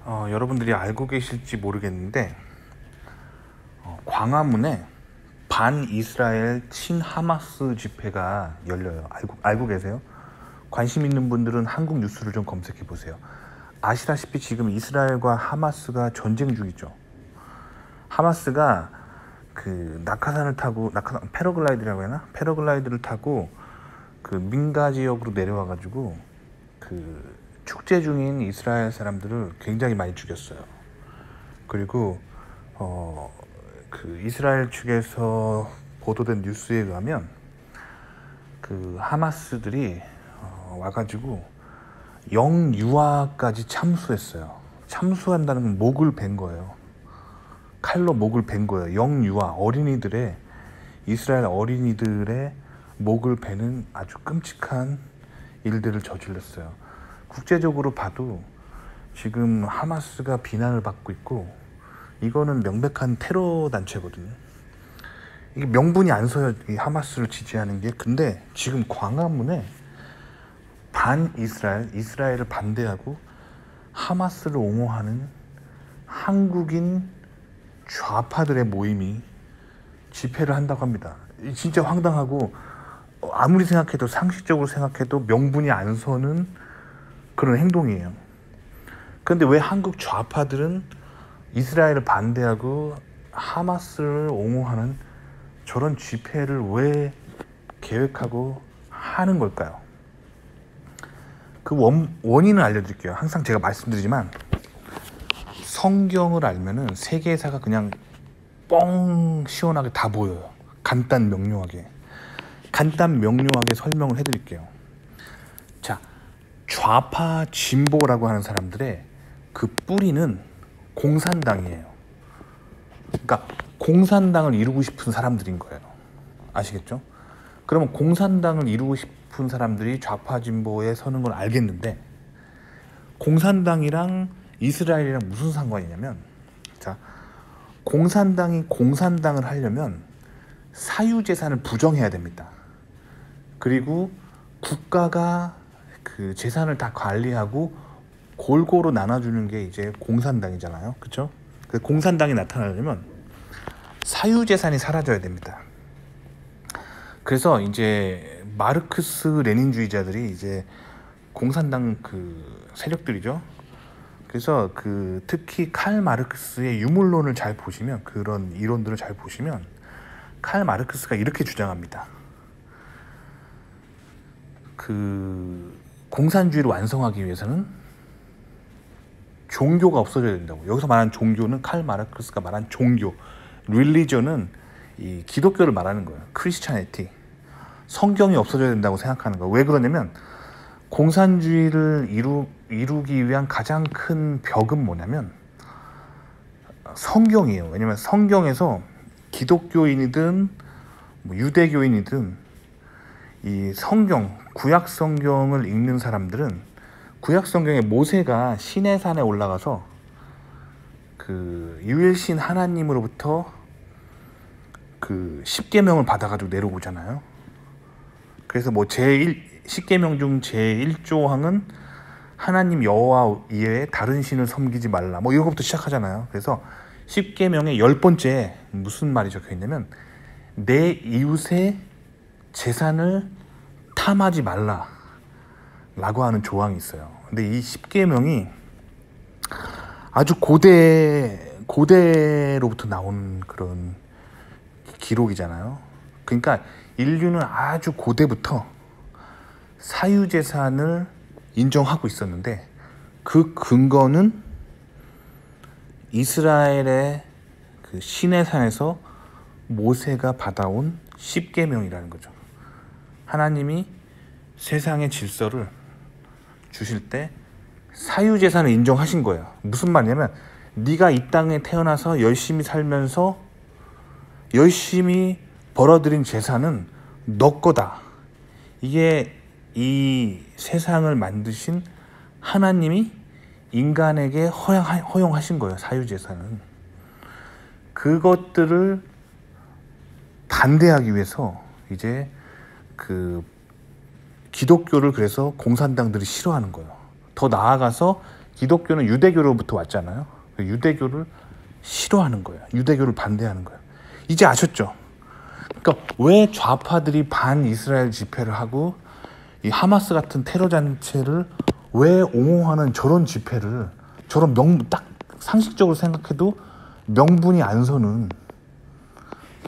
여러분들이 알고 계실지 모르겠는데 광화문에 반이스라엘 친하마스 집회가 열려요. 알고 계세요? 관심 있는 분들은 한국 뉴스를 좀 검색해 보세요. 아시다시피 지금 이스라엘과 하마스가 전쟁 중이죠. 하마스가 그 낙하산을 타고 패러글라이드라고 해나? 패러글라이드를 타고 그 민가 지역으로 내려와 가지고 그 축제 중인 이스라엘 사람들을 굉장히 많이 죽였어요. 그리고 그 이스라엘 측에서 보도된 뉴스에 의하면 그 하마스들이 와가지고 영유아까지 참수했어요. 참수한다는 건 목을 벤 거예요. 칼로 목을 벤 거예요. 영유아 이스라엘 어린이들의 목을 베는 아주 끔찍한 일들을 저질렀어요. 국제적으로 봐도 지금 하마스가 비난을 받고 있고, 이거는 명백한 테러 단체거든요. 이게 명분이 안 서요, 이 하마스를 지지하는 게. 근데 지금 광화문에 이스라엘을 반대하고 하마스를 옹호하는 한국인 좌파들의 모임이 집회를 한다고 합니다. 진짜 황당하고, 아무리 생각해도, 상식적으로 생각해도 명분이 안 서는 그런 행동이에요. 그런데 왜 한국 좌파들은 이스라엘을 반대하고 하마스를 옹호하는 저런 집회를 왜 계획하고 하는 걸까요? 그 원인을 알려드릴게요. 항상 제가 말씀드리지만, 성경을 알면은 세계사가 그냥 뻥 시원하게 다 보여요. 간단 명료하게 설명을 해드릴게요. 자, 좌파 진보라고 하는 사람들의 그 뿌리는 공산당이에요. 그러니까 공산당을 이루고 싶은 사람들인 거예요. 아시겠죠? 그러면 공산당을 이루고 싶은 사람들이 좌파 진보에 서는 걸 알겠는데, 공산당이랑 이스라엘이랑 무슨 상관이냐면, 자, 공산당이 공산당을 하려면 사유재산을 부정해야 됩니다. 그리고 국가가 그 재산을 다 관리하고 골고루 나눠주는 게 이제 공산당이잖아요. 그렇죠? 그 공산당이 나타나려면 사유재산이 사라져야 됩니다. 그래서 이제 마르크스 레닌주의자들이 이제 공산당 그 세력들이죠. 그래서 그 특히 칼 마르크스의 유물론을 잘 보시면, 그런 이론들을 잘 보시면, 칼 마르크스가 이렇게 주장합니다. 그 공산주의를 완성하기 위해서는 종교가 없어져야 된다고. 여기서 말하는 종교는 칼 마르크스가 말한 종교, 릴리전은 이 기독교를 말하는 거예요. 크리스찬리티. 성경이 없어져야 된다고 생각하는 거예요. 왜 그러냐면, 공산주의를 이루기 위한 가장 큰 벽은 뭐냐면 성경이에요. 왜냐면 성경에서 기독교인이든 뭐 유대교인이든 이 성경, 구약 성경을 읽는 사람들은 구약 성경에 모세가 시내산에 올라가서 그 유일신 하나님으로부터 그 10계명을 받아가지고 내려오잖아요. 그래서 뭐 제10계명 중 제1조항은 하나님 여호와 이외에 다른 신을 섬기지 말라, 뭐 이거부터 시작하잖아요. 그래서 10계명의 10번째 무슨 말이 적혀 있냐면, 내 이웃의 재산을 탐하지 말라 라고 하는 조항이 있어요. 근데 이 10계명이 아주 고대로부터 나온 그런 기록이잖아요. 그러니까 인류는 아주 고대부터 사유재산을 인정하고 있었는데, 그 근거는 이스라엘의 그 시내산에서 모세가 받아온 10계명이라는 거죠. 하나님이 세상의 질서를 주실 때 사유재산을 인정하신 거예요. 무슨 말이냐면, 네가 이 땅에 태어나서 열심히 살면서 열심히 벌어들인 재산은 너 거다. 이게 이 세상을 만드신 하나님이 인간에게 허용하신 거예요. 사유재산은. 그것들을 반대하기 위해서 이제 그 기독교를 그래서 공산당들이 싫어하는 거예요. 더 나아가서 기독교는 유대교로부터 왔잖아요. 유대교를 싫어하는 거예요. 유대교를 반대하는 거예요. 이제 아셨죠? 그러니까 왜 좌파들이 반 이스라엘 집회를 하고 이 하마스 같은 테러 단체를 왜 옹호하는 저런 집회를, 저런 딱 상식적으로 생각해도 명분이 안 서는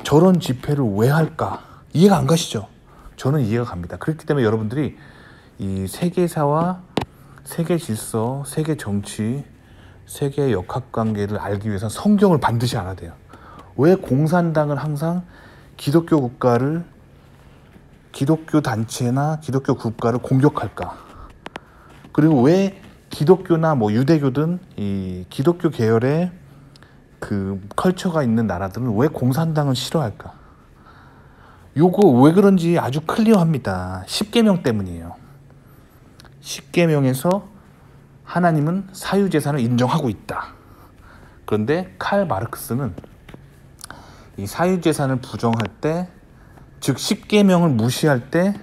저런 집회를 왜 할까? 이해가 안 가시죠? 저는 이해가 갑니다. 그렇기 때문에 여러분들이 이 세계사와 세계 질서, 세계 정치, 세계 역학관계를 알기 위해서 성경을 반드시 알아야 돼요. 왜 공산당은 항상 기독교 국가를, 기독교 단체나 기독교 국가를 공격할까? 그리고 왜 기독교나 뭐 유대교든 이 기독교 계열의 그 컬처가 있는 나라들은 왜 공산당을 싫어할까? 요거 왜 그런지 아주 클리어합니다. 십계명 때문이에요. 십계명에서 하나님은 사유재산을 인정하고 있다. 그런데 칼 마르크스는 이 사유재산을 부정할 때, 즉 십계명을 무시할 때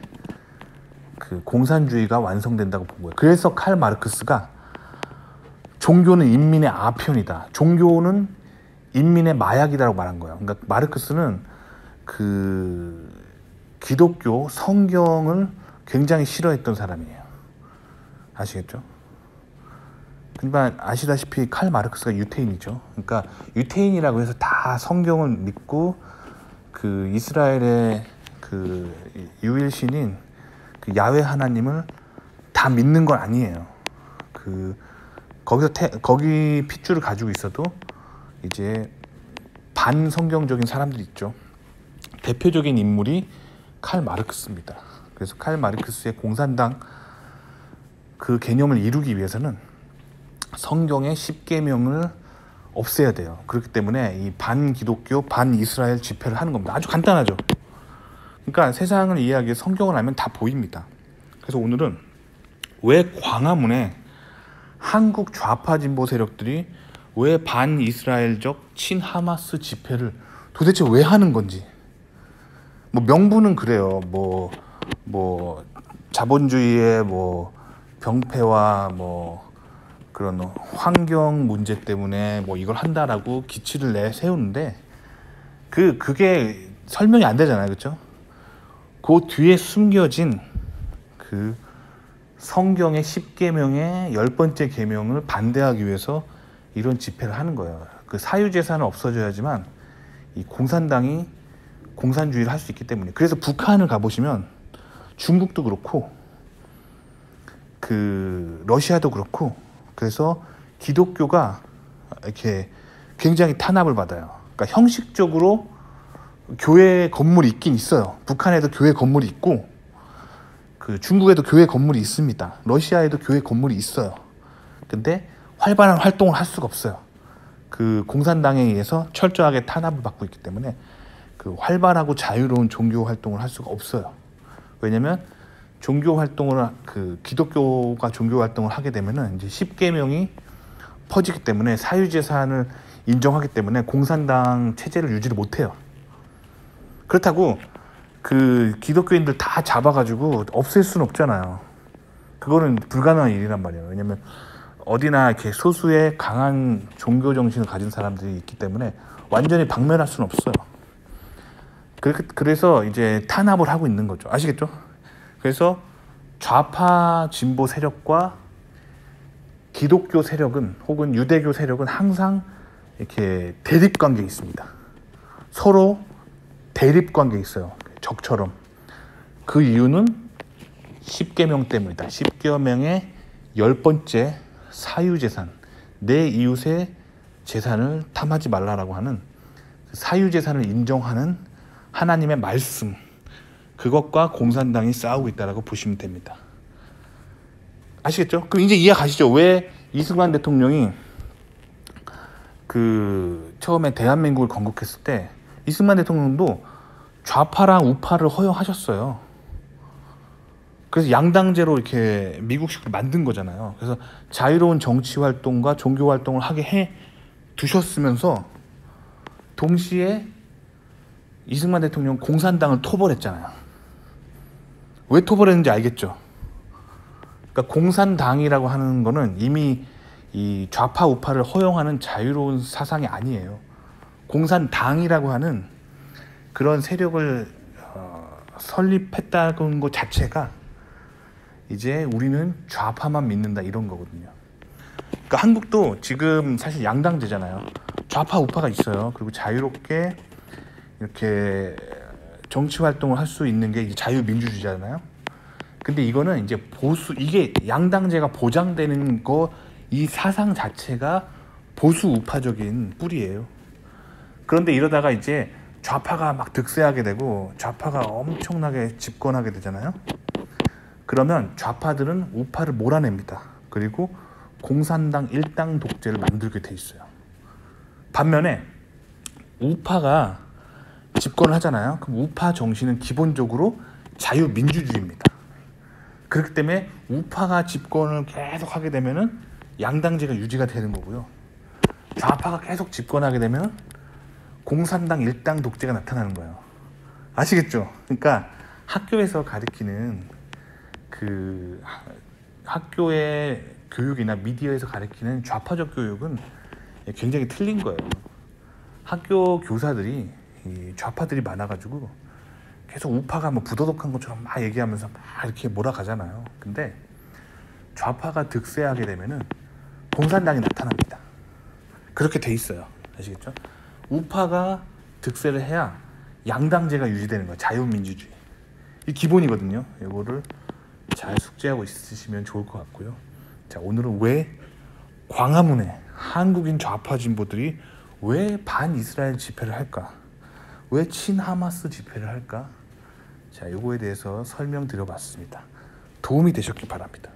그 공산주의가 완성된다고 본 거예요. 그래서 칼 마르크스가 종교는 인민의 아편이다, 종교는 인민의 마약이다라고 말한 거예요. 그러니까 마르크스는 그 기독교 성경을 굉장히 싫어했던 사람이에요. 아시겠죠? 그러니까 아시다시피 칼 마르크스가 유태인이죠. 그러니까 유태인이라고 해서 다 성경을 믿고 그 이스라엘의 그 유일신인 그 야훼 하나님을 다 믿는 건 아니에요. 그 거기서 거기 핏줄을 가지고 있어도 이제 반성경적인 사람들이 있죠. 대표적인 인물이 칼 마르크스입니다. 그래서 칼 마르크스의 공산당 그 개념을 이루기 위해서는 성경의 십계명을 없애야 돼요. 그렇기 때문에 이 반기독교, 반이스라엘 집회를 하는 겁니다. 아주 간단하죠. 그러니까 세상을 이해하기 위해 성경을 알면 다 보입니다. 그래서 오늘은 왜 광화문에 한국 좌파 진보 세력들이 왜 반이스라엘적 친하마스 집회를 도대체 왜 하는 건지. 뭐 명분은 그래요. 뭐 자본주의의 뭐 병폐와 뭐 그런 환경 문제 때문에 뭐 이걸 한다라고 기치를 내세우는데 그게 설명이 안 되잖아요. 그렇죠? 그 뒤에 숨겨진 그 성경의 10계명의 10번째 계명을 반대하기 위해서 이런 집회를 하는 거예요. 그 사유재산은 없어져야지만 이 공산당이 공산주의를 할 수 있기 때문에. 그래서 북한을 가보시면 중국도 그렇고 그 러시아도 그렇고, 그래서 기독교가 이렇게 굉장히 탄압을 받아요. 그러니까 형식적으로 교회 건물이 있긴 있어요. 북한에도 교회 건물이 있고, 그 중국에도 교회 건물이 있습니다. 러시아에도 교회 건물이 있어요. 근데 활발한 활동을 할 수가 없어요. 그 공산당에 의해서 철저하게 탄압을 받고 있기 때문에 그 활발하고 자유로운 종교 활동을 할 수가 없어요. 왜냐면 종교 활동을 그 기독교가 종교 활동을 하게 되면은 이제 십계명이 퍼지기 때문에 사유재산을 인정하기 때문에 공산당 체제를 유지를 못해요. 그렇다고 그 기독교인들 다 잡아가지고 없앨 수는 없잖아요. 그거는 불가능한 일이란 말이에요. 왜냐면 어디나 이렇게 소수의 강한 종교 정신을 가진 사람들이 있기 때문에 완전히 박멸할 수는 없어요. 그래서 이제 탄압을 하고 있는 거죠. 아시겠죠? 그래서 좌파 진보 세력과 기독교 세력은 혹은 유대교 세력은 항상 이렇게 대립 관계에 있습니다. 서로 대립 관계에 있어요. 적처럼. 그 이유는 십계명 때문이다. 십계명의 10번째 사유재산, 내 이웃의 재산을 탐하지 말라라고 하는 사유재산을 인정하는 하나님의 말씀, 그것과 공산당이 싸우고 있다라고 보시면 됩니다. 아시겠죠? 그럼 이제 이해 가시죠? 왜 이승만 대통령이 그 처음에 대한민국을 건국했을 때 이승만 대통령도 좌파랑 우파를 허용하셨어요. 그래서 양당제로 이렇게 미국식으로 만든 거잖아요. 그래서 자유로운 정치 활동과 종교 활동을 하게 해 두셨으면서 동시에 이승만 대통령 공산당을 토벌했잖아요. 왜 토벌했는지 알겠죠? 그러니까 공산당이라고 하는 거는 이미 이 좌파 우파를 허용하는 자유로운 사상이 아니에요. 공산당이라고 하는 그런 세력을 설립했다는 것 자체가 이제 우리는 좌파만 믿는다 이런 거거든요. 그러니까 한국도 지금 사실 양당제잖아요. 좌파 우파가 있어요. 그리고 자유롭게 이렇게 정치 활동을 할 수 있는 게 이제 자유민주주의잖아요. 근데 이거는 이제 보수, 이게 양당제가 보장되는 거, 이 사상 자체가 보수 우파적인 뿌리예요. 그런데 이러다가 이제 좌파가 막 득세하게 되고 좌파가 엄청나게 집권하게 되잖아요. 그러면 좌파들은 우파를 몰아냅니다. 그리고 공산당 일당 독재를 만들게 돼 있어요. 반면에 우파가 집권을 하잖아요. 그럼 우파 정신은 기본적으로 자유민주주의입니다. 그렇기 때문에 우파가 집권을 계속 하게 되면은 양당제가 유지가 되는 거고요. 좌파가 계속 집권하게 되면 공산당 일당 독재가 나타나는 거예요. 아시겠죠? 그러니까 학교에서 가르치는 그 학교의 교육이나 미디어에서 가르치는 좌파적 교육은 굉장히 틀린 거예요. 학교 교사들이 이 좌파들이 많아가지고 계속 우파가 뭐 부도덕한 것처럼 막 얘기하면서 막 이렇게 몰아가잖아요. 근데 좌파가 득세하게 되면은 공산당이 나타납니다. 그렇게 돼 있어요. 아시겠죠? 우파가 득세를 해야 양당제가 유지되는 거예요. 자유민주주의. 이 기본이거든요. 이거를 잘 숙지하고 있으시면 좋을 것 같고요. 자, 오늘은 왜 광화문에 한국인 좌파 진보들이 왜 반이스라엘 집회를 할까? 왜 친하마스 집회를 할까? 자, 요거에 대해서 설명드려봤습니다. 도움이 되셨길 바랍니다.